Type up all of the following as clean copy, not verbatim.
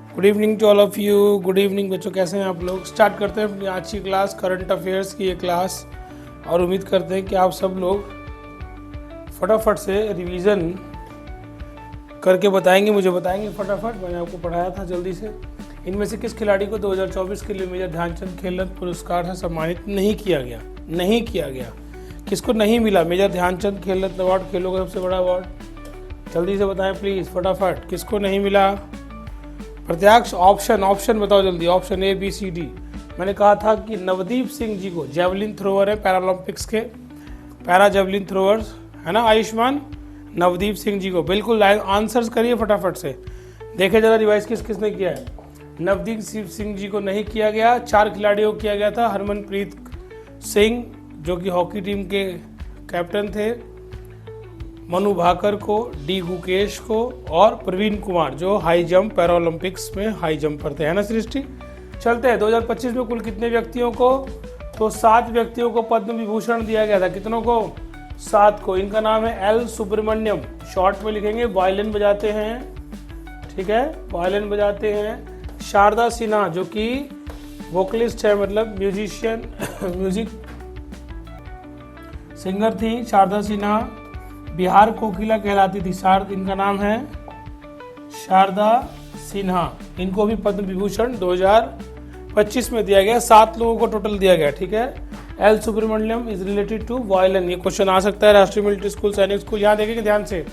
Good evening to all of you. Good evening बच्चों, कैसे हैं आप लोग। स्टार्ट करते हैं अपनी आज की क्लास, करंट अफेयर्स की ये क्लास। और उम्मीद करते हैं कि आप सब लोग फटाफट से रिवीजन करके मुझे बताएंगे फटाफट। मैंने आपको पढ़ाया था जल्दी से। इनमें से किस खिलाड़ी को 2024 के लिए मेजर ध्यानचंद खेल रत्न पुरस्कार से सम्मानित नहीं किया गया? किसको नहीं मिला मेजर ध्यानचंद खेल रत्न अवार्ड, खेलों का सबसे बड़ा अवार्ड? जल्दी से बताएं प्लीज़ फटाफट, किसको नहीं मिला? प्रत्याक्ष ऑप्शन बताओ जल्दी। Option A B C D. मैंने कहा था कि नवदीप सिंह जी को, जेवलिन थ्रोअर है पैरालंपिक्स के, पैरा जेवलिन थ्रोअर्स है ना आयुष्मान, नवदीप सिंह जी को। बिल्कुल आंसर्स करिए फटाफट से। देखे जरा रिवाइज किसने किया है। नवदीप सिंह जी को नहीं किया गया। 4 खिलाड़ियों को किया गया था। हरमनप्रीत सिंह जो कि हॉकी टीम के कैप्टन थे, मनु भाकर को, डी गुकेश को और प्रवीण कुमार जो हाई जंप पैरालंपिक्स में हाई जंपर थे, है ना सृष्टि। चलते हैं 2025 में कुल कितने व्यक्तियों को, तो 7 व्यक्तियों को पद्म विभूषण दिया गया था। कितनों को? 7 को। इनका नाम है एल सुब्रमण्यम, शॉर्ट में लिखेंगे। वायलिन बजाते हैं, ठीक है, वायलिन बजाते हैं। शारदा सिन्हा जो कि वोकलिस्ट है, मतलब म्यूजिक सिंगर थी शारदा सिन्हा। बिहार कोकिला कहलाती थी। इनका नाम है शारदा सिन्हा। इनको भी पद्म विभूषण 2025 में दिया गया। 7 लोगों को टोटल दिया गया, ठीक है। L Subramaniam is related to violin. ये क्वेश्चन आ सकता है राष्ट्रीय मिलिट्री स्कूल, सैनिक स्कूल। यहाँ देखेंगे ध्यान से।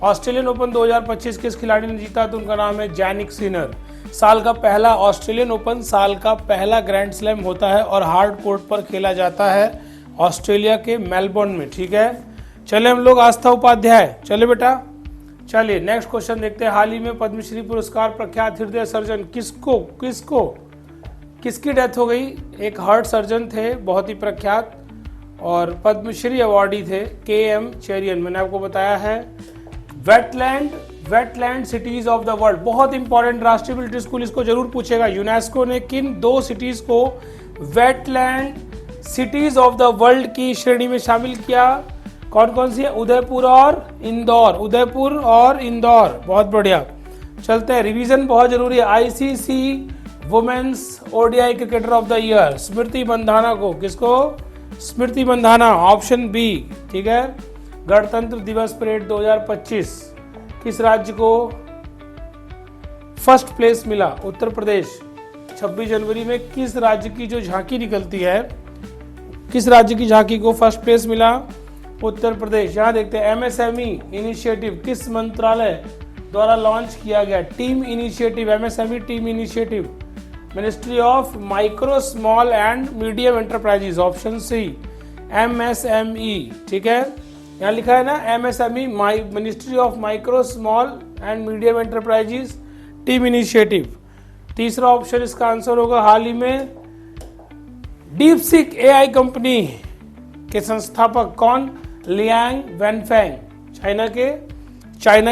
ऑस्ट्रेलियन ओपन 2025 किस खिलाड़ी ने जीता, तो उनका नाम है जैनिक सिनर। ऑस्ट्रेलियन ओपन साल का पहला ग्रैंड स्लैम होता है और हार्ड कोर्ट पर खेला जाता है ऑस्ट्रेलिया के मेलबोर्न में, ठीक है। चले हम लोग आस्था उपाध्याय, चले बेटा। चलिए नेक्स्ट क्वेश्चन देखते हैं। हाल ही में पद्मश्री पुरस्कार प्रख्यात हृदय सर्जन किसकी डेथ हो गई? एक हार्ट सर्जन थे बहुत ही प्रख्यात और पद्मश्री अवार्डी थे, KM चेरियन। मैंने आपको बताया है। Wetland cities of the world, बहुत इंपॉर्टेंट, राष्ट्रीय मिलिट्री स्कूल इसको जरूर पूछेगा। यूनेस्को ने किन 2 सिटीज को wetland cities of the world की श्रेणी में शामिल किया? कौन कौन सी है? उदयपुर और इंदौर। बहुत बढ़िया। चलते हैं, रिवीजन बहुत जरूरी है। ICC women's ODI cricketer of the year Smriti Mandhana को, किसको? स्मृति मंधाना, ऑप्शन बी, ठीक है। गणतंत्र दिवस परेड 2025 किस राज्य को फर्स्ट प्लेस मिला? उत्तर प्रदेश। 26 जनवरी में किस राज्य की जो झांकी निकलती है, किस राज्य की झांकी को फर्स्ट प्लेस मिला? उत्तर प्रदेश। यहाँ देखते हैं MSME इनिशिएटिव किस मंत्रालय द्वारा लॉन्च किया गया? Team initiative, MSME team initiative, ministry of micro small and medium enterprises, option C MSME, ठीक है। यहाँ लिखा है ना MSME, ministry of micro small and medium enterprises team initiative. तीसरा ऑप्शन इसका आंसर होगा। हाल ही में डीपसीक AI कंपनी के संस्थापक कौन? लियांग वेनफेंग, चाइना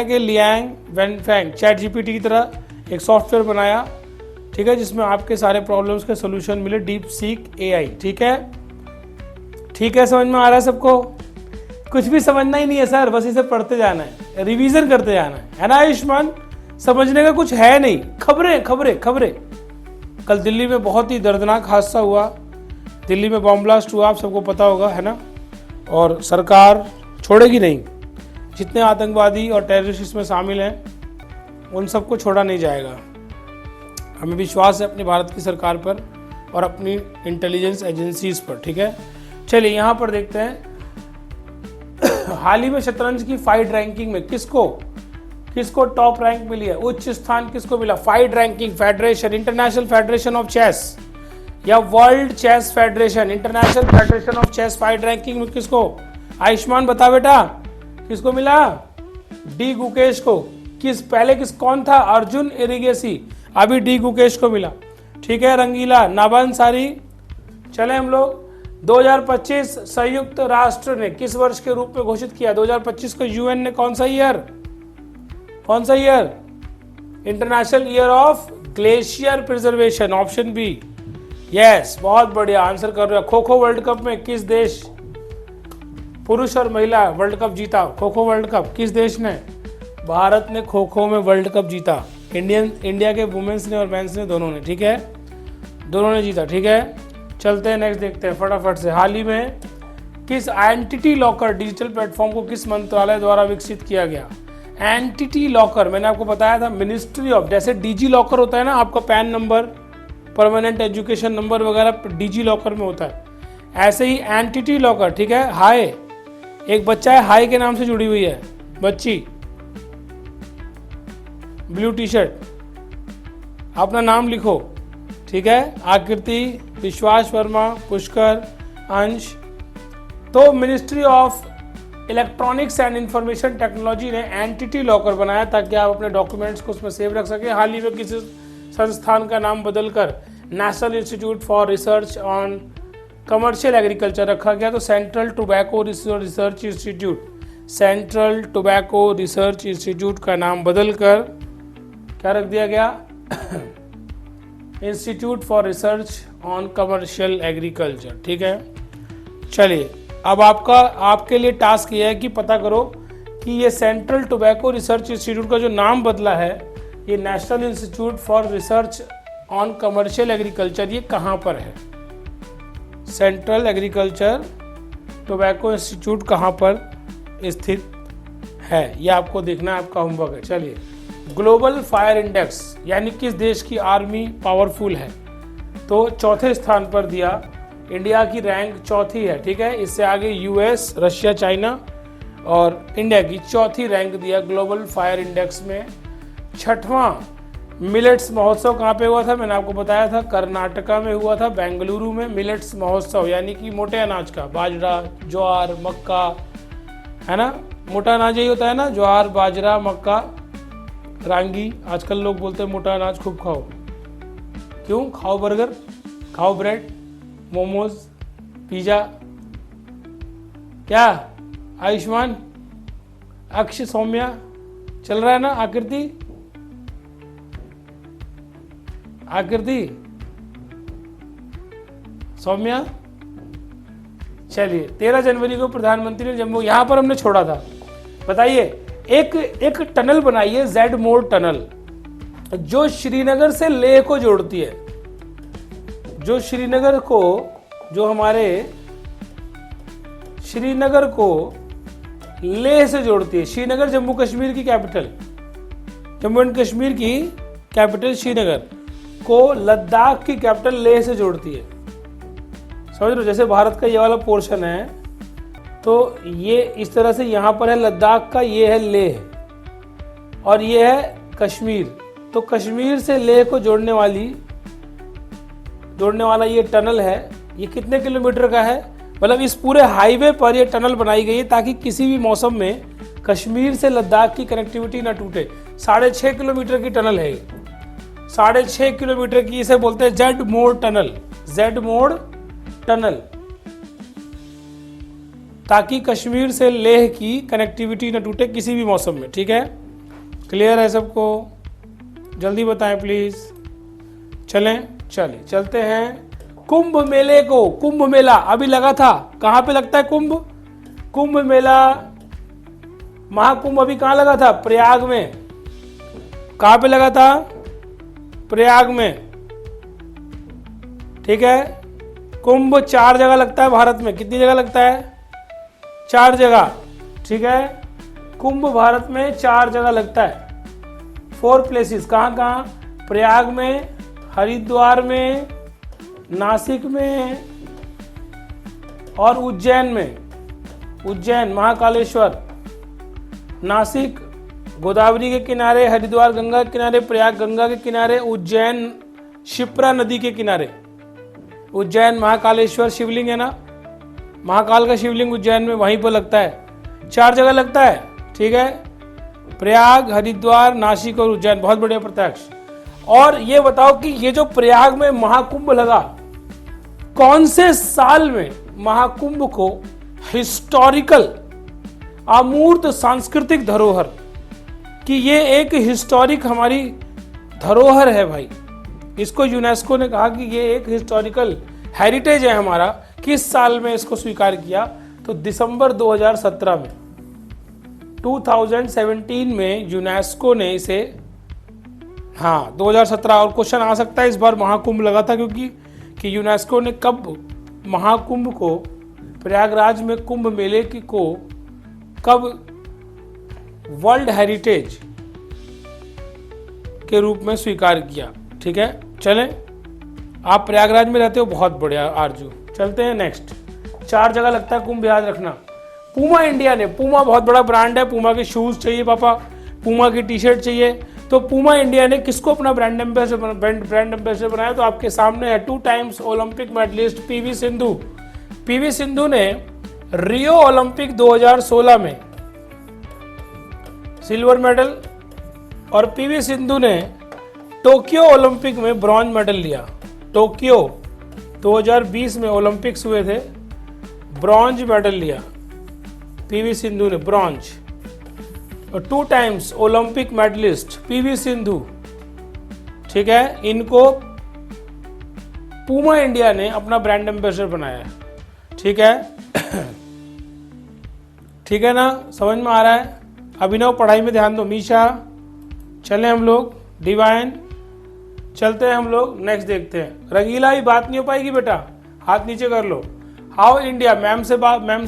के लियांग वेनफेंग। चैट GPT की तरह एक सॉफ्टवेयर बनाया, ठीक है, जिसमें आपके सारे प्रॉब्लम्स के सॉल्यूशन मिले। डीपसीक AI, ठीक है, समझ में आ रहा है सबको? कुछ भी समझना ही नहीं है सर, बस इसे पढ़ते जाना है, रिवीजन करते जाना है ना आयुष्मान? समझने का कुछ है नहीं। खबरें। कल दिल्ली में बहुत ही दर्दनाक हादसा हुआ। दिल्ली में बॉम्ब ब्लास्ट हुआ, आप सबको पता होगा, है ना। और सरकार छोड़ेगी नहीं। जितने आतंकवादी और टेररिस्ट इसमें शामिल हैं उन सबको छोड़ा नहीं जाएगा। हमें विश्वास है अपनी भारत की सरकार पर और अपनी इंटेलिजेंस एजेंसीज पर, ठीक है। चलिए यहाँ पर देखते हैं। हाल ही में शतरंज की फाइड रैंकिंग में किसको टॉप रैंक मिली है? उच्च स्थान किसको मिला? FIDE ranking federation, international federation of chess या world chess federation, international federation of chess FIDE ranking में किसको? आयुष्मान बता बेटा, किसको मिला? डी गुकेश को। कौन था? अर्जुन एरिगेसी, अभी डी गुकेश को मिला, ठीक है। रंगीला, नाबान सारी। चले हम लोग 2025 संयुक्त राष्ट्र ने किस वर्ष के रूप में घोषित किया? 2025 को UN ने कौन सा year? International year of glacier preservation, option B. Yes, बहुत बढ़िया आंसर कर रहे हो। खो खो वर्ल्ड कप में किस देश, पुरुष और महिला वर्ल्ड कप जीता? खो खो वर्ल्ड कप किस देश ने? भारत ने खो खो में वर्ल्ड कप जीता। इंडिया के वुमेन्स ने और मेंस ने, दोनों ने, ठीक है, दोनों ने जीता, ठीक है। चलते हैं नेक्स्ट, देखते हैं फटाफट से। हाल ही में किस एंटिटी लॉकर डिजिटल प्लेटफॉर्म को किस मंत्रालय द्वारा विकसित किया गया? एंटिटी लॉकर मैंने आपको बताया था, मिनिस्ट्री ऑफ, जैसे डिजी लॉकर होता है ना, आपका pan number, permanent education number वगैरह डिजी लॉकर में होता है, ऐसे ही एंटिटी लॉकर, ठीक है। हाय, एक बच्चा है, हाय के नाम से जुड़ी हुई है बच्ची, ब्लू टी शर्ट, अपना नाम लिखो, ठीक है। आकृति, विश्वास वर्मा, पुष्कर, अंश। तो ministry of electronics and information technology ने एंटिटी लॉकर बनाया ताकि आप अपने डॉक्यूमेंट्स को उसमें सेव रख सकें। हाल ही में किसी संस्थान का नाम बदलकर national institute for research on commercial agriculture रखा गया, तो central tobacco research institute, central tobacco research institute का नाम बदलकर क्या रख दिया गया? Institute for research on commercial agriculture, ठीक है। चलिए, अब आपके लिए टास्क ये है कि पता करो कि ये सेंट्रल टोबैको रिसर्च इंस्टीट्यूट का जो नाम बदला है, ये national institute for research on commercial agriculture, ये कहाँ पर है? सेंट्रल एग्रीकल्चर टोबैको इंस्टीट्यूट कहाँ पर स्थित है, ये आपको देखना है, आपका होमवर्क है। चलिए, ग्लोबल फायर इंडेक्स यानी किस देश की आर्मी पावरफुल है? तो चौथे स्थान पर दिया, इंडिया की रैंक चौथी है, ठीक है। इससे आगे यूएस, रशिया, चाइना और इंडिया की चौथी रैंक दिया ग्लोबल फायर इंडेक्स में। छठवां मिलेट्स महोत्सव कहाँ पे हुआ था? मैंने आपको बताया था, कर्नाटका में हुआ था, बेंगलुरु में। मिलेट्स महोत्सव यानी कि मोटे अनाज का, बाजरा, ज्वार, मक्का, है ना, मोटा अनाज यही होता है ना, ज्वार, बाजरा, मक्का, रांगी। आजकल लोग बोलते हैं मोटा अनाज खूब खाओ, क्यों? खाओ बर्गर, खाओ ब्रेड, मोमोज, पिज्जा। क्या आयुष्मान, अक्ष, सौम्या चल रहा है ना? आकृति, सौम्या। चलिए, 13 जनवरी को प्रधानमंत्री ने जम्मू, यहां पर हमने छोड़ा था, बताइए। एक टनल बनाई है, जेड मोड टनल, जो श्रीनगर से लेह को जोड़ती है, जो श्रीनगर को, जो हमारे श्रीनगर को लेह से जोड़ती है। श्रीनगर जम्मू कश्मीर की कैपिटल, जम्मू एंड कश्मीर की कैपिटल श्रीनगर को लद्दाख की कैपिटल लेह से जोड़ती है। समझ लो, जैसे भारत का ये वाला पोर्शन है, तो ये इस तरह से यहाँ पर है लद्दाख का, ये है लेह, और ये है कश्मीर। तो कश्मीर से लेह को जोड़ने वाला ये टनल है। ये कितने किलोमीटर का है? मतलब इस पूरे हाईवे पर ये टनल बनाई गई है ताकि किसी भी मौसम में कश्मीर से लद्दाख की कनेक्टिविटी ना टूटे। 6.5 किलोमीटर की टनल है, 6.5 किलोमीटर की, इसे बोलते हैं Z mode tunnel, Z mode tunnel, ताकि कश्मीर से लेह की कनेक्टिविटी न टूटे किसी भी मौसम में, ठीक है। क्लियर है सबको? जल्दी बताएं प्लीज। चलिए चलते हैं कुंभ मेले को। कुंभ मेला अभी लगा था, कहां पे लगता है कुंभ मेला? महाकुंभ अभी कहां लगा था? प्रयाग में। कहां पे लगा था? प्रयाग में, ठीक है। कुंभ 4 जगह लगता है भारत में। कितनी जगह लगता है? 4 जगह, ठीक है। कुंभ भारत में 4 जगह लगता है, 4 प्लेसेस। कहाँ? प्रयाग में, हरिद्वार में, नासिक में और उज्जैन में। उज्जैन महाकालेश्वर, नासिक गोदावरी के किनारे, हरिद्वार गंगा के किनारे, प्रयाग गंगा के किनारे, उज्जैन शिप्रा नदी के किनारे। उज्जैन महाकालेश्वर शिवलिंग है ना, महाकाल का शिवलिंग उज्जैन में, वहीं पर लगता है। 4 जगह लगता है, ठीक है। प्रयाग, हरिद्वार, नासिक और उज्जैन। बहुत बढ़िया प्रत्यक्ष। और ये बताओ कि ये जो प्रयाग में महाकुंभ लगा, कौन से साल में महाकुंभ को हिस्टोरिकल, अमूर्त सांस्कृतिक धरोहर, कि ये एक हिस्टोरिक हमारी धरोहर है भाई, इसको यूनेस्को ने कहा कि ये एक हिस्टोरिकल हेरिटेज है हमारा। किस साल में इसको स्वीकार किया? तो दिसंबर 2017 में, 2017 में यूनेस्को ने इसे हाँ 2017। और क्वेश्चन आ सकता है इस बार महाकुंभ लगा था कि यूनेस्को ने कब महाकुंभ को, प्रयागराज में कुंभ मेले को कब वर्ल्ड हेरिटेज के रूप में स्वीकार किया। ठीक है, चलें, आप प्रयागराज में रहते हो, बहुत बढ़िया आरजू। चलते हैं नेक्स्ट। 4 जगह लगता है कुंभ, याद रखना। पूमा इंडिया ने, पूमा बहुत बड़ा ब्रांड है, पूमा के शूज चाहिए पापा, पूमा की टी शर्ट चाहिए, तो पूमा इंडिया ने किसको अपना ब्रांड एम्बेसडर बनाया? तो आपके सामने है 2 times Olympic medallist PV Sindhu. PV Sindhu ने रियो ओलंपिक 2016 में सिल्वर मेडल और पीवी सिंधु ने टोक्यो ओलंपिक में ब्रॉन्ज मेडल लिया। टोक्यो 2020 में ओलंपिक्स हुए थे, ब्रॉन्ज मेडल लिया पीवी सिंधु ने, ब्रॉन्ज। और 2 times Olympic medallist PV Sindhu, ठीक है, इनको पूमा इंडिया ने अपना ब्रांड एम्बेसडर बनाया है। ठीक है ठीक है ना, समझ में आ रहा है? अभिनव पढ़ाई में ध्यान दो। मीशा, चले हम लोग, डिवाइन, चलते हैं हम लोग, नेक्स्ट देखते हैं। रंगीला, ही बात नहीं हो पाएगी बेटा, हाथ नीचे कर लो। हाउ इंडिया, मैम से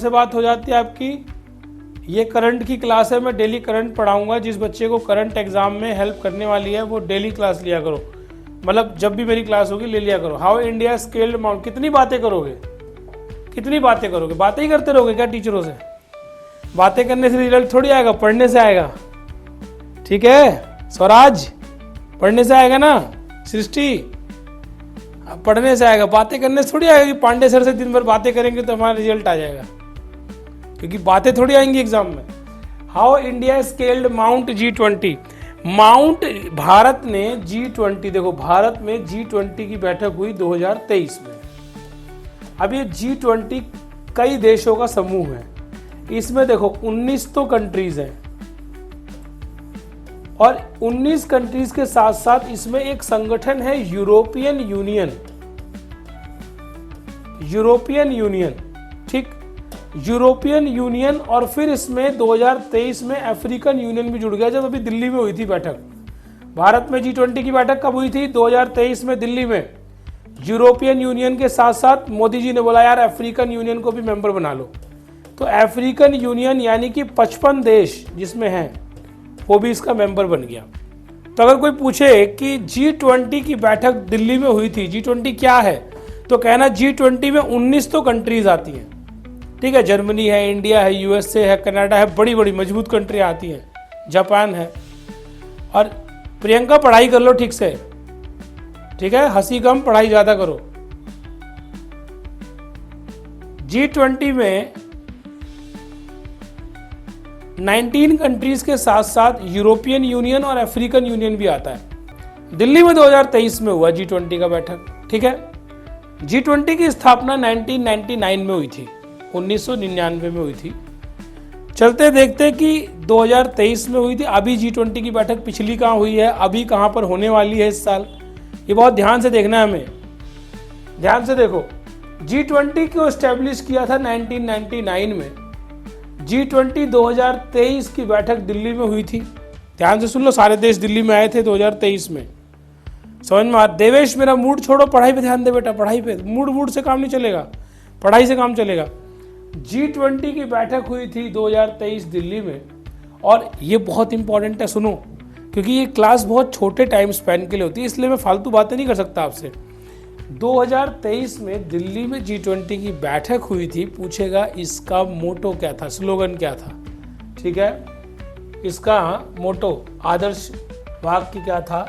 बात हो जाती है आपकी। ये करंट की क्लास है, मैं डेली करंट पढ़ाऊंगा। जिस बच्चे को करंट एग्जाम में हेल्प करने वाली है वो डेली क्लास लिया करो, मतलब जब भी मेरी क्लास होगी ले लिया करो। हाउ इंडिया स्केल्ड माउंट, कितनी बातें करोगे, कितनी बातें करोगे? बातें ही करते रहोगे क्या टीचरों से? बातें करने से रिजल्ट थोड़ी आएगा, पढ़ने से आएगा। ठीक है स्वराज, पढ़ने से आएगा ना। सृष्टि, पढ़ने से आएगा, बातें करने से थोड़ी आएगा कि पांडे सर से दिन भर बातें करेंगे तो हमारा रिजल्ट आ जाएगा, क्योंकि बातें थोड़ी आएंगी एग्जाम में। How India scaled mount G20, mount Bharat ने G20, देखो भारत में G20 की बैठक हुई 2023 में। अब ये G20 कई देशों का समूह है, इसमें देखो 19 तो कंट्रीज हैं, और 19 कंट्रीज के साथ साथ इसमें एक संगठन है यूरोपियन यूनियन। यूरोपियन यूनियन, ठीक, यूरोपियन यूनियन। और फिर इसमें 2023 में अफ्रीकन यूनियन भी जुड़ गया, जब अभी दिल्ली में हुई थी बैठक। भारत में G20 की बैठक कब हुई थी? 2023 में दिल्ली में। यूरोपियन यूनियन के साथ साथ मोदी जी ने बोला यार अफ्रीकन यूनियन को भी मेंबर बना लो, तो अफ्रीकन यूनियन यानी कि 55 देश जिसमें हैं वो भी इसका मेंबर बन गया। तो अगर कोई पूछे कि G20 की बैठक दिल्ली में हुई थी, G20 क्या है, तो कहना G20 में 19 तो कंट्रीज आती हैं। ठीक है, जर्मनी है, इंडिया है, USA है, कनाडा है, बड़ी बड़ी मजबूत कंट्री आती हैं, जापान है। और प्रियंका पढ़ाई कर लो ठीक से, ठीक है, हंसी कम पढ़ाई ज्यादा करो। G20 में 19 कंट्रीज के साथ साथ यूरोपियन यूनियन और अफ्रीकन यूनियन भी आता है। दिल्ली में 2023 में हुआ G20 का बैठक। ठीक है, G20 की स्थापना 1999 में हुई थी, 1999 में हुई थी। चलते देखते कि 2023 में हुई थी। अभी G20 की बैठक पिछली कहाँ हुई है, अभी कहाँ पर होने वाली है इस साल, ये बहुत ध्यान से देखना है हमें। ध्यान से देखो, G20 को एस्टेब्लिश किया था 1999 में। G20 2023 की बैठक दिल्ली में हुई थी। ध्यान से सुन लो, सारे देश दिल्ली में आए थे 2023 में। समझ में आ? देवेश, मेरा मूड छोड़ो, पढ़ाई पे ध्यान दे बेटा, पढ़ाई पे। मूड से काम नहीं चलेगा, पढ़ाई से काम चलेगा। G20 की बैठक हुई थी 2023 दिल्ली में, और ये बहुत इंपॉर्टेंट है, सुनो, क्योंकि ये क्लास बहुत छोटे टाइम स्पैन के लिए होती है, इसलिए मैं फालतू बातें नहीं कर सकता आपसे। 2023 में दिल्ली में G20 की बैठक हुई थी। पूछेगा इसका मोटो क्या था, स्लोगन क्या था, ठीक है, इसका मोटो, आदर्श वाक्य क्या था?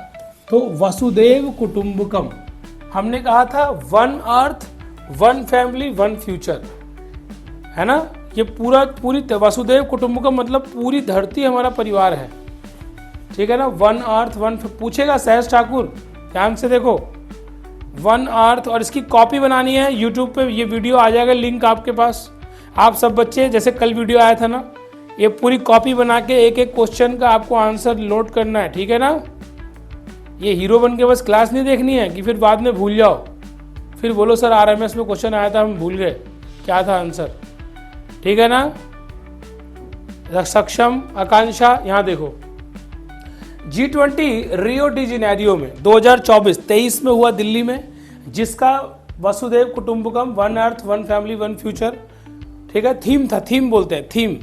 तो वसुदेव कुटुंबकम। हमने कहा था 1 अर्थ 1 फैमिली 1 फ्यूचर, है ना। ये पूरी वसुदेव कुटुंबकम मतलब पूरी धरती हमारा परिवार है, ठीक है ना। 1 अर्थ 1, पूछेगा सहज ठाकुर, ध्यान से देखो, 1 अर्थ। और इसकी कॉपी बनानी है, यूट्यूब पे ये वीडियो आ जाएगा, लिंक आपके पास। आप सब बच्चे, जैसे कल वीडियो आया था ना, ये पूरी कॉपी बना के एक एक क्वेश्चन का आपको आंसर नोट करना है, ठीक है ना। ये हीरो बन के बस क्लास नहीं देखनी है कि फिर बाद में भूल जाओ, फिर बोलो सर RMS में क्वेश्चन आया था हम भूल गए क्या था आंसर, ठीक है ना। सक्षम, आकांक्षा, यहाँ देखो, G20 रियो डी जेनेरियो में 2023 में हुआ दिल्ली में, जिसका वसुदेव कुटुंबकम, one earth one family one future, ठीक है, थीम था, थीम बोलते हैं, थीम,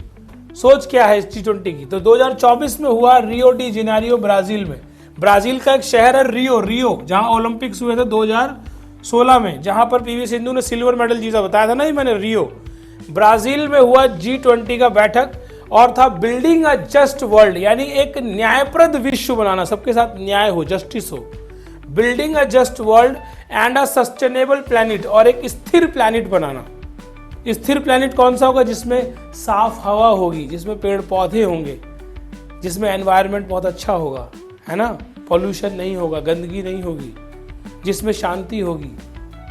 सोच क्या है G20 की। तो 2024 में हुआ रियो डी जेनेरियो ब्राजील में। ब्राजील का एक शहर है रियो, जहां ओलंपिक्स हुए थे 2016 में, जहां पर पीवी सिंधु ने सिल्वर मेडल जीता, बताया था ना ही मैंने, रियो। ब्राजील में हुआ G20 का बैठक और था बिल्डिंग अ जस्ट वर्ल्ड, यानी एक न्यायप्रद विश्व बनाना, सबके साथ न्याय हो, जस्टिस हो, building a just world and a sustainable planet, और एक स्थिर प्लैनेट बनाना। स्थिर प्लैनेट कौन सा होगा? जिसमें साफ हवा होगी, जिसमें पेड़ पौधे होंगे, जिसमें एनवायरनमेंट बहुत अच्छा होगा, है ना, पॉल्यूशन नहीं होगा, गंदगी नहीं होगी, जिसमें शांति होगी,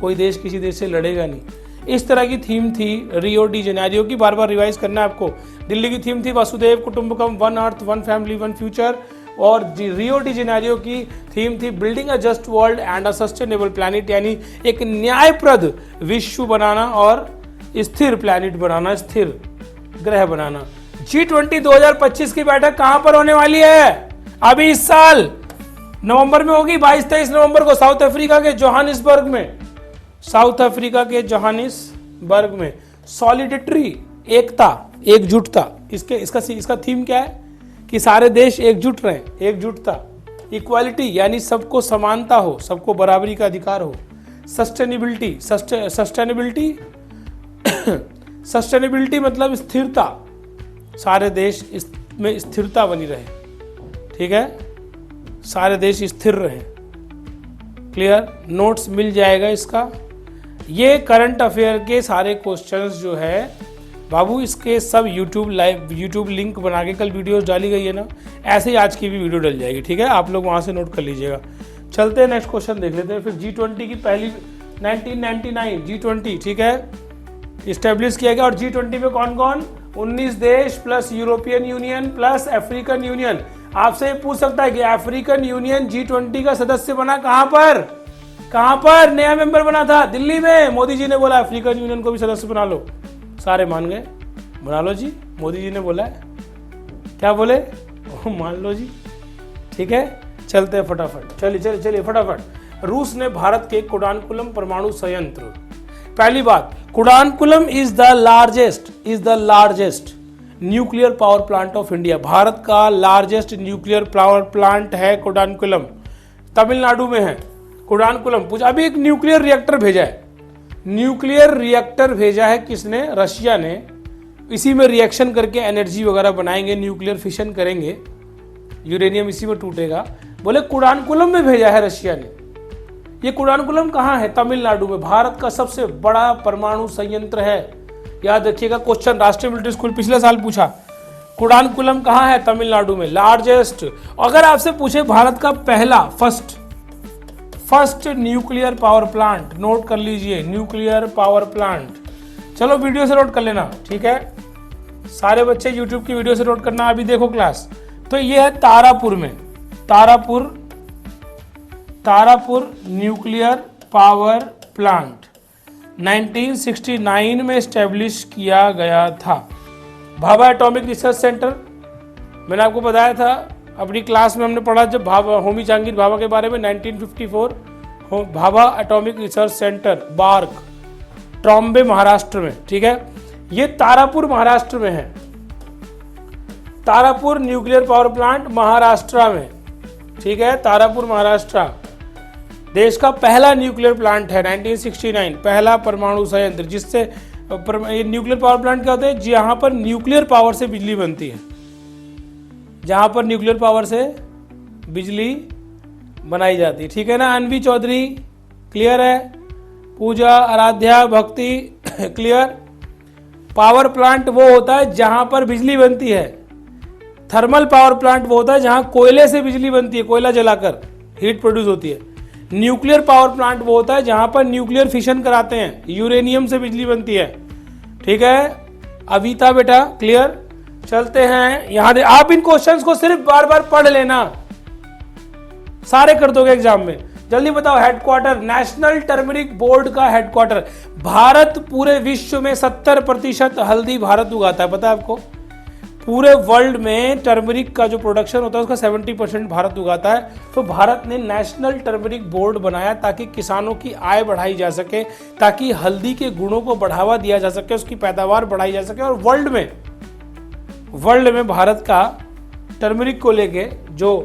कोई देश किसी देश से लड़ेगा नहीं। इस तरह की थीम थी रियो डी जेनेरियो की, बार बार रिवाइज करना है आपको। दिल्ली की थीम थी वसुदेव कुटुंबकम, one earth one family one future, और रियो डी जेनेरियो की थीम थी building a just world and a sustainable planet, यानी एक न्यायप्रद विश्व बनाना और स्थिर प्लैनेट बनाना, स्थिर ग्रह बनाना। G20 2025 की बैठक कहां पर होने वाली है? अभी इस साल नवंबर में होगी, 22-23 नवंबर को साउथ अफ्रीका के जोहानिसबर्ग में, साउथ अफ्रीका के जोहानिसबर्ग में। सॉलिडेटरी, एकता, एकजुटता, इसका थीम क्या है कि सारे देश एकजुट रहें, एकजुटता। इक्वालिटी, यानी सबको समानता हो, सबको बराबरी का अधिकार हो। सस्टेनेबिलिटी, सस्टेनेबिलिटी मतलब स्थिरता, सारे देश में स्थिरता बनी रहे, ठीक है, सारे देश स्थिर रहे। क्लियर? नोट्स मिल जाएगा इसका। ये करंट अफेयर के सारे क्वेश्चंस जो है बाबू, इसके सब यूट्यूब लिंक बना के कल वीडियोस डाली गई है ना, ऐसे ही आज की भी वीडियो डल जाएगी, ठीक है, आप लोग वहां से नोट कर लीजिएगा। चलते हैं नेक्स्ट क्वेश्चन देख लेते हैं। फिर G20 की पहली 1999 G20, ठीक है, इस्टेब्लिश किया गया। और G20 में कौन कौन? 19 देश plus European union plus African union. आपसे ये पूछ सकता है कि अफ्रीकन यूनियन G20 का सदस्य बना कहां पर? कहां पर नया मेंबर बना था? दिल्ली में। मोदी जी ने बोला अफ्रीकन यूनियन को भी सदस्य बना लो, सारे मान गए, बना लो जी, मोदी जी ने बोला है। क्या बोले? मान लो जी, ठीक है। चलते हैं फटाफट, चलिए फटाफट। रूस ने भारत के कुडानकुलम परमाणु संयंत्र, पहली बात, Kudankulam is the largest nuclear power plant of India. Bharat का लार्जेस्ट न्यूक्लियर पावर प्लांट है कुडानकुलम, तमिलनाडु में है कुडानकुलम। अभी एक न्यूक्लियर रिएक्टर भेजा है, न्यूक्लियर रिएक्टर भेजा है किसने? रशिया ने। इसी में रिएक्शन करके एनर्जी वगैरह बनाएंगे, न्यूक्लियर फिशन करेंगे, यूरेनियम इसी में टूटेगा। बोले कुडानकुलम में भेजा है रशिया ने। ये कुडानकुलम कहाँ है? तमिलनाडु में। भारत का सबसे बड़ा परमाणु संयंत्र है, याद रखिएगा। क्वेश्चन राष्ट्रीय मिलिट्री स्कूल पिछले साल पूछा, कुडानकुलम कहाँ है? तमिलनाडु में, लार्जेस्ट। अगर आपसे पूछे भारत का पहला first nuclear power plant, note कर लीजिए, न्यूक्लियर पावर प्लांट। चलो वीडियो से नोट कर लेना, ठीक है, सारे बच्चे यूट्यूब की वीडियो से नोट करना, अभी देखो क्लास। तो ये है तारापुर में, तारापुर न्यूक्लियर पावर प्लांट 1969 में स्टैब्लिश किया गया था। भाभा एटॉमिक रिसर्च सेंटर, मैंने आपको बताया था अपनी क्लास में, हमने पढ़ा जब होमी जहांगीर भाभा के बारे में, 1954 Bhabha atomic research centre, BARC, Trombay Maharashtra में, ठीक है। ये तारापुर महाराष्ट्र में है, Tarapur nuclear power plant Maharashtra में, ठीक है, तारापुर महाराष्ट्र। देश का पहला न्यूक्लियर प्लांट है, 1969 पहला परमाणु संयंत्र, जिससे ये न्यूक्लियर पावर प्लांट क्या होता है? जहां पर न्यूक्लियर पावर से बिजली बनती है, जहां पर न्यूक्लियर पावर से बिजली बनाई जाती है, ठीक है ना। अनवी चौधरी, क्लियर है। पूजा, आराध्या, भक्ति, क्लियर। पावर प्लांट वो होता है जहां पर बिजली बनती है, थर्मल पावर प्लांट वो होता है जहां कोयले से बिजली बनती है, कोयला जलाकर हीट प्रोड्यूस होती है। न्यूक्लियर पावर प्लांट वो होता है जहां पर न्यूक्लियर फिशन कराते हैं, यूरेनियम से बिजली बनती है, ठीक है। अविता बेटा, क्लियर। चलते हैं यहां दे, आप इन क्वेश्चंस को सिर्फ बार बार पढ़ लेना, सारे कर दोगे एग्जाम में। जल्दी बताओ, हेडक्वार्टर, नेशनल टर्मरिक बोर्ड का हेडक्वार्टर। भारत पूरे विश्व में 70% हल्दी भारत उगाता है, पता है आपको? पूरे वर्ल्ड में टर्मरिक का जो प्रोडक्शन होता है उसका 70% भारत उगाता है। तो भारत ने नेशनल टर्मरिक बोर्ड बनाया ताकि किसानों की आय बढ़ाई जा सके, ताकि हल्दी के गुणों को बढ़ावा दिया जा सके, उसकी पैदावार बढ़ाई जा सके और वर्ल्ड में भारत का टर्मरिक को लेके जो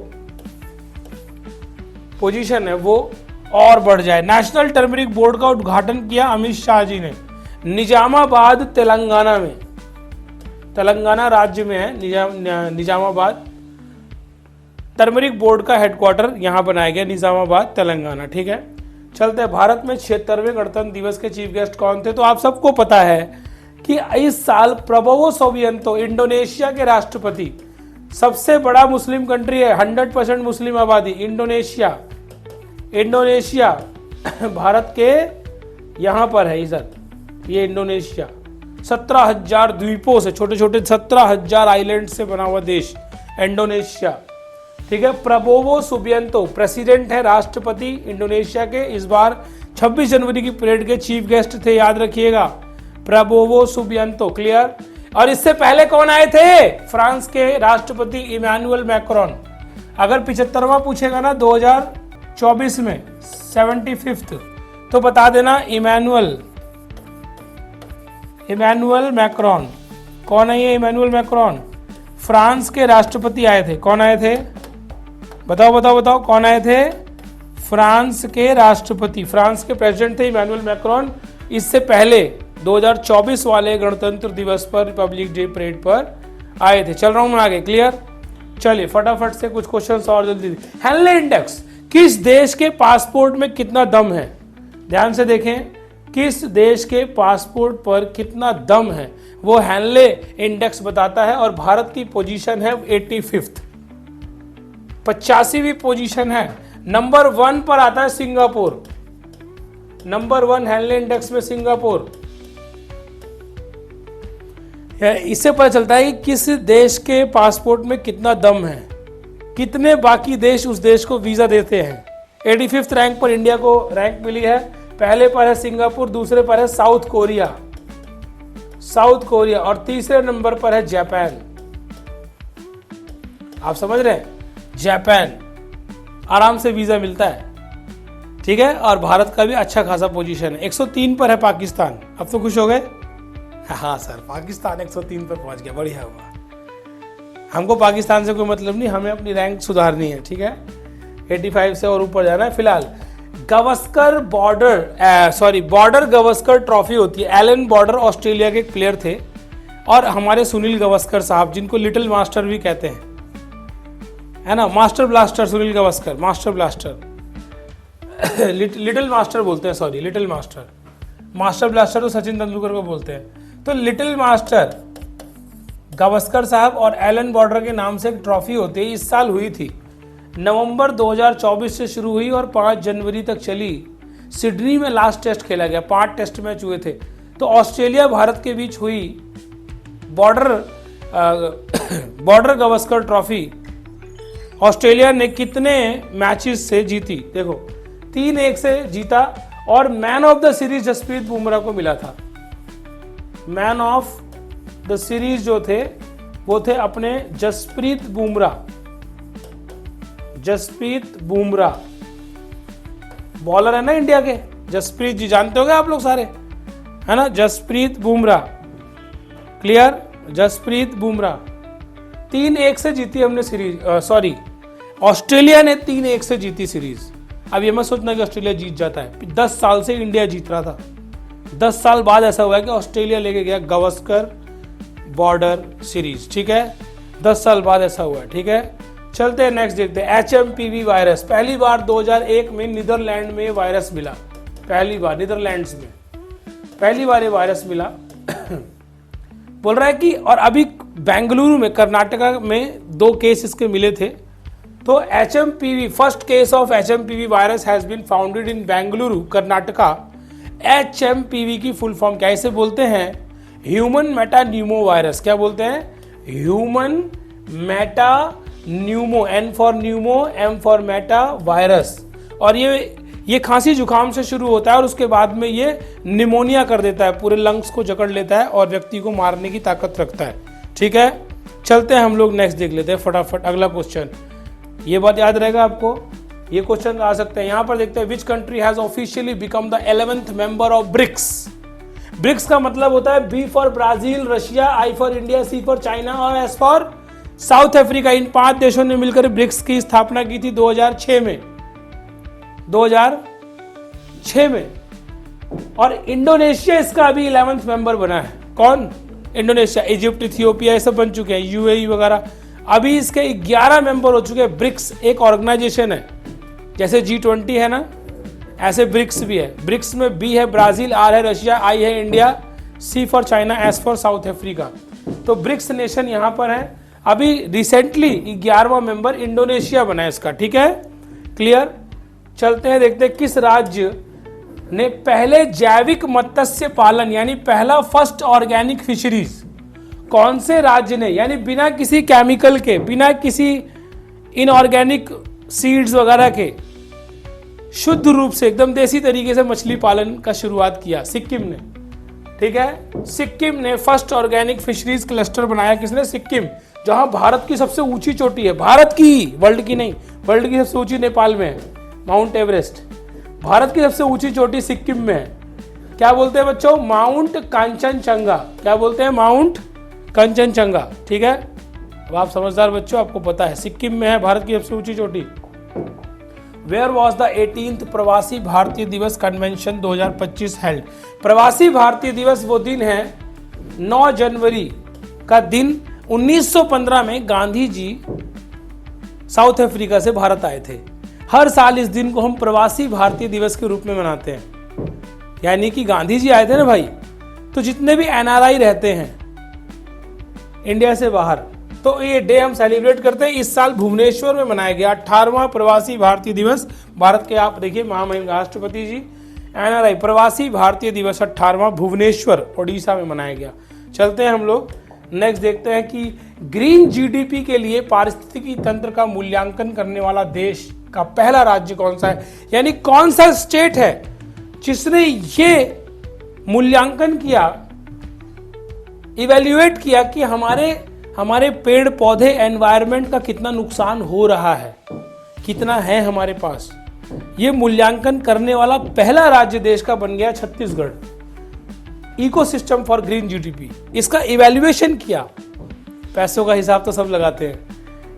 पोजीशन है वो और बढ़ जाए। नेशनल टर्मरिक बोर्ड का उद्घाटन किया अमित शाह जी ने निजामाबाद तेलंगाना में। तेलंगाना राज्य में है निजामाबाद। टर्मरिक बोर्ड का हेडक्वार्टर यहां बनाया गया, निजामाबाद तेलंगाना। ठीक है, चलते हैं। भारत में 76वें गणतंत्र दिवस के चीफ गेस्ट कौन थे? तो आप सबको पता है कि इस साल प्रबोवो सुबियांतो इंडोनेशिया के राष्ट्रपति, सबसे बड़ा मुस्लिम कंट्री है, 100% मुस्लिम आबादी इंडोनेशिया भारत के यहां पर है इधर, ये इंडोनेशिया 17,000 द्वीपों से, छोटे छोटे 17,000 आइलैंड से बना हुआ देश इंडोनेशिया। ठीक है, प्रबोवो सुबियांतो प्रेसिडेंट है, राष्ट्रपति इंडोनेशिया के। इस बार 26 जनवरी की परेड के चीफ गेस्ट थे, याद रखिएगा, प्रबोवो सुबियांतो। क्लियर? और इससे पहले कौन आए थे? फ्रांस के राष्ट्रपति इमैनुअल मैक्रोन। अगर 75वां पूछेगा ना 2024 में 75th, तो बता देना इमैनुअल मैक्रोन। कौन है ये इमैनुअल मैक्रोन? फ्रांस के राष्ट्रपति आए थे। कौन आए थे? बताओ कौन आए थे? फ्रांस के राष्ट्रपति, फ्रांस के प्रेसिडेंट थे इमैनुअल मैक्रोन। इससे पहले 2024 वाले गणतंत्र दिवस पर, रिपब्लिक डे परेड पर आए थे। चल रहा हूं मैं आगे। क्लियर? चलिए फटाफट से कुछ क्वेश्चंस और जल्दी। हेनले इंडेक्स किस देश के पासपोर्ट में कितना दम है? ध्यान से देखें, किस देश के पासपोर्ट पर कितना दम है वो हेनले इंडेक्स बताता है। और भारत की पोजीशन है 85th, 85वीं पोजीशन है। नंबर 1 पर आता है सिंगापुर, नंबर 1 हेनले इंडेक्स में सिंगापुर। इससे पता चलता है कि किस देश के पासपोर्ट में कितना दम है, कितने बाकी देश उस देश को वीजा देते हैं। 85th रैंक पर इंडिया को रैंक मिली है। पहले पर है सिंगापुर, दूसरे पर है साउथ कोरिया और तीसरे नंबर पर है जापान। आप समझ रहे हैं? जापान आराम से वीजा मिलता है। ठीक है, और भारत का भी अच्छा खासा पोजीशन है। 103 पर है पाकिस्तान। अब तो खुश हो गए? हाँ सर, पाकिस्तान 103 पर पहुंच गया, बढ़िया हुआ। हमको पाकिस्तान से कोई मतलब नहीं, हमें अपनी रैंक सुधारनी है। ठीक है, 85 से और ऊपर जाना है। फिलहाल गावस्कर बॉर्डर गावस्कर ट्रॉफी होती है। एलन बॉर्डर ऑस्ट्रेलिया के एक प्लेयर थे और हमारे सुनील गावस्कर साहब, जिनको लिटिल मास्टर भी कहते हैं, है ना, master blaster Sunil Gavaskar, master blaster little master बोलते हैं, सॉरी लिटिल मास्टर ब्लास्टर तो सचिन तेंदुलकर को बोलते हैं। तो लिटिल मास्टर गावस्कर साहब और एलन बॉर्डर के नाम से एक ट्रॉफी होती है। इस साल हुई थी, नवंबर 2024 से शुरू हुई और 5 जनवरी तक चली। सिडनी में लास्ट टेस्ट खेला गया, 5 टेस्ट मैच हुए थे। तो ऑस्ट्रेलिया भारत के बीच हुई बॉर्डर गावस्कर ट्रॉफी। ऑस्ट्रेलिया ने कितने मैचेस से जीती? देखो, 3-1 से जीता और man of the series Jasprit Bumrah को मिला था। मैन ऑफ द सीरीज जो थे वो थे अपने जसप्रीत बुमराह, बॉलर है ना इंडिया के, जसप्रीत जी जानते होंगे आप लोग सारे, है ना, जसप्रीत बुमराह। क्लियर? जसप्रीत बुमराह 3-1 से जीती हमने सीरीज, ऑस्ट्रेलिया ने 3-1 से जीती सीरीज। अब ये मत सोचना कि ऑस्ट्रेलिया जीत जाता है, 10 साल से इंडिया जीत रहा था। 10 साल बाद ऐसा हुआ है कि ऑस्ट्रेलिया लेके गया गावस्कर बॉर्डर सीरीज। ठीक है, 10 साल बाद ऐसा हुआ है। ठीक है, चलते हैं नेक्स्ट देखते हैं। HMPV वायरस पहली बार 2001 में नीदरलैंड में वायरस मिला। पहली बार नीदरलैंड्स में पहली बार ये वायरस मिला। बोल रहा है कि और अभी बेंगलुरु में, कर्नाटका में 2 केस इसके मिले थे। तो HMPV first case of HMPV virus has been founded in Bengaluru, Karnataka. HMPV की फुल फॉर्म क्या इसे बोलते हैं? Human metapneumo virus. क्या बोलते हैं? Human metapneumo, N for pneumo, M for meta virus. और ये खांसी जुकाम से शुरू होता है और उसके बाद में ये निमोनिया कर देता है, पूरे लंग्स को जकड़ लेता है और व्यक्ति को मारने की ताकत रखता है। ठीक है, चलते हैं हम लोग नेक्स्ट देख लेते हैं फटाफट अगला क्वेश्चन। ये बात याद रहेगा आपको, ये क्वेश्चन आ सकते हैं। यहां पर देखते हैं which country has officially become the 11th member of BRICS. BRICS का मतलब होता है B for Brazil, Russia, I for India, C for China और एस फॉर साउथ अफ्रीका। इन 5 देशों ने मिलकर ब्रिक्स की स्थापना की थी 2006 में, 2006 में। और इंडोनेशिया इसका अभी 11th मेंबर बना है। कौन? इंडोनेशिया। इजिप्ट, इथियोपिया ये सब बन चुके हैं, यूएई वगैरह। अभी इसके 11 मेंबर हो चुके हैं। ब्रिक्स एक ऑर्गेनाइजेशन है, जैसे G20 है ना, ऐसे ब्रिक्स भी है। ब्रिक्स में बी है ब्राजील, आर है रशिया, आई है India, C for China, S for South Africa. तो ब्रिक्स नेशन यहां पर है। अभी रिसेंटली 11वां मेंबर इंडोनेशिया बना है इसका। ठीक है, क्लियर। चलते हैं, देखते हैं किस राज्य ने पहले जैविक मत्स्य पालन यानी पहला फर्स्ट ऑर्गेनिक फिशरीज, कौन से राज्य ने, यानी बिना किसी केमिकल के, बिना किसी इनऑर्गेनिक सीड्स वगैरह के, शुद्ध रूप से एकदम देसी तरीके से मछली पालन का शुरुआत किया? सिक्किम ने। ठीक है, सिक्किम ने फर्स्ट ऑर्गेनिक फिशरीज क्लस्टर बनाया। किसने? सिक्किम, जहां भारत की सबसे ऊंची चोटी है, भारत की, वर्ल्ड की नहीं, वर्ल्ड की सबसे ऊंची नेपाल में है, माउंट एवरेस्ट। भारत की सबसे ऊंची चोटी सिक्किम में है। क्या बोलते हैं बच्चों? माउंट कांचनजंगा। क्या बोलते हैं? माउंट कांचनजंगा। ठीक है, अब आप समझदार बच्चों, आपको पता है सिक्किम में है भारत की सबसे ऊंची चोटी। वेयर वॉज द 18th प्रवासी भारतीय दिवस कन्वेंशन 2025 हेल्ड? प्रवासी भारतीय दिवस वो दिन है 9 जनवरी का दिन 1915 में गांधी जी साउथ अफ्रीका से भारत आए थे। हर साल इस दिन को हम प्रवासी भारतीय दिवस के रूप में मनाते हैं, यानी कि गांधी जी आए थे ना भाई। तो जितने भी एनआरआई रहते हैं इंडिया से बाहर, तो ये डे हम सेलिब्रेट करते हैं। इस साल भुवनेश्वर में मनाया गया 18वां प्रवासी भारतीय दिवस। भारत के आप देखिए महामहिम राष्ट्रपति जी, एनआरआई प्रवासी भारतीय दिवस 18वां भुवनेश्वर ओडिशा में मनाया गया। चलते हैं हम लोग नेक्स्ट, देखते हैं कि ग्रीन जीडीपी के लिए पारिस्थितिकी तंत्र का मूल्यांकन करने वाला देश का पहला राज्य कौन सा है, यानी कौन सा स्टेट है जिसने ये मूल्यांकन किया, इवेल्युएट किया कि हमारे पेड़ पौधे, एनवायरनमेंट का कितना नुकसान हो रहा है, कितना है हमारे पास। ये मूल्यांकन करने वाला पहला राज्य देश का बन गया Chhattisgarh. Ecosystem for green GDP, इसका इवेल्युएशन किया। पैसों का हिसाब तो सब लगाते हैं,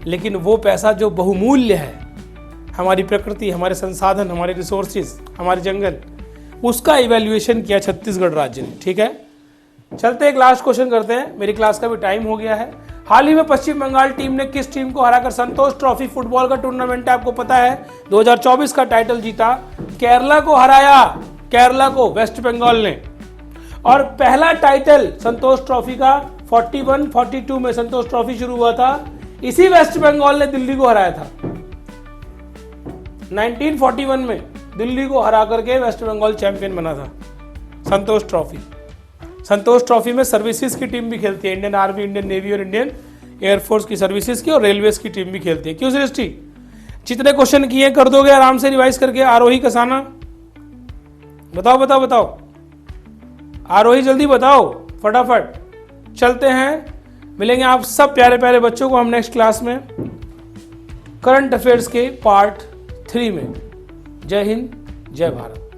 लेकिन वो पैसा जो बहुमूल्य है, हमारी प्रकृति, हमारे संसाधन, हमारे रिसोर्सेज, हमारे जंगल, उसका इवेल्युएशन किया छत्तीसगढ़ राज्य ने। ठीक है, चलते एक लास्ट क्वेश्चन करते हैं, मेरी क्लास का भी टाइम हो गया है। हाल ही में पश्चिम बंगाल टीम ने किस टीम को हराकर संतोष ट्रॉफी फुटबॉल का टूर्नामेंट है, आपको पता है, 2024 का टाइटल जीता? केरला को हराया, केरला को वेस्ट बंगाल ने। और पहला टाइटल संतोष ट्रॉफी का 41-42 में संतोष ट्रॉफी शुरू हुआ था, इसी वेस्ट बंगाल ने दिल्ली को हराया था। 1941 में दिल्ली को हरा करके वेस्ट बंगाल चैंपियन बना था संतोष ट्रॉफी। संतोष ट्रॉफी में सर्विसेज की टीम भी खेलती है, इंडियन आर्मी, इंडियन नेवी और इंडियन एयरफोर्स की सर्विसेज की और रेलवेज की टीम भी खेलती है। क्यों सृष्टि, जितने क्वेश्चन किए कर दोगे आराम से रिवाइज करके? आरोही कसाना बताओ बताओ बताओ, आरोही जल्दी बताओ फटाफट। चलते हैं, मिलेंगे आप सब प्यारे प्यारे बच्चों को हम नेक्स्ट क्लास में करंट अफेयर्स के पार्ट 3 में। जय हिंद, जय भारत।